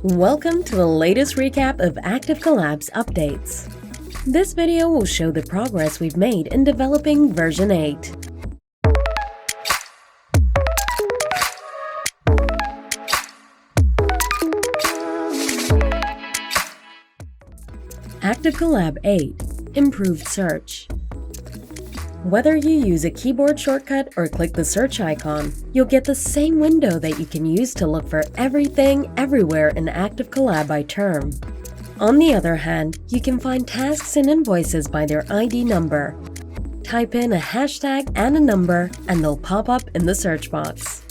Welcome to the latest recap of ActiveCollab's updates. This video will show the progress we've made in developing version 8. ActiveCollab 8 – Improved Search. Whether you use a keyboard shortcut or click the search icon, you'll get the same window that you can use to look for everything, everywhere in ActiveCollab by term. On the other hand, you can find tasks and invoices by their ID number. Type in a hashtag and a number, and they'll pop up in the search box.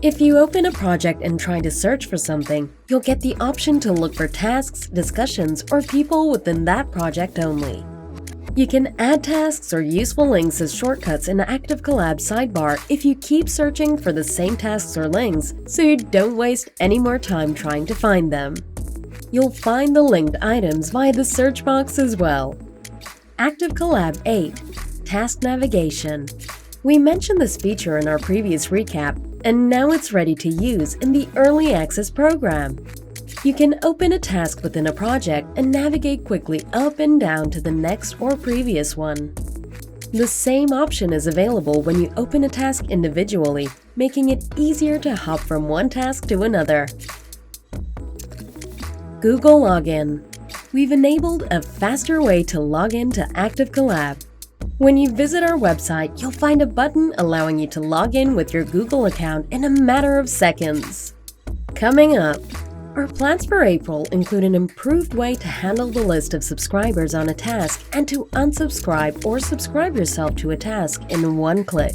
If you open a project and try to search for something, you'll get the option to look for tasks, discussions, or people within that project only. You can add tasks or useful links as shortcuts in the ActiveCollab sidebar if you keep searching for the same tasks or links, so you don't waste any more time trying to find them. You'll find the linked items via the search box as well. ActiveCollab 8 – Task Navigation. We mentioned this feature in our previous recap, and now it's ready to use in the Early Access program. You can open a task within a project and navigate quickly up and down to the next or previous one. The same option is available when you open a task individually, making it easier to hop from one task to another. Google Login. We've enabled a faster way to log in to ActiveCollab. When you visit our website, you'll find a button allowing you to log in with your Google account in a matter of seconds. Coming up, our plans for April include an improved way to handle the list of subscribers on a task and to unsubscribe or subscribe yourself to a task in one click.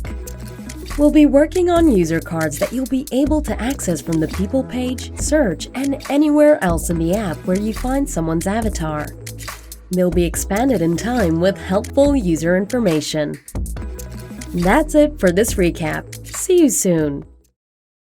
We'll be working on user cards that you'll be able to access from the People page, search, and anywhere else in the app where you find someone's avatar. They'll be expanded in time with helpful user information. That's it for this recap. See you soon!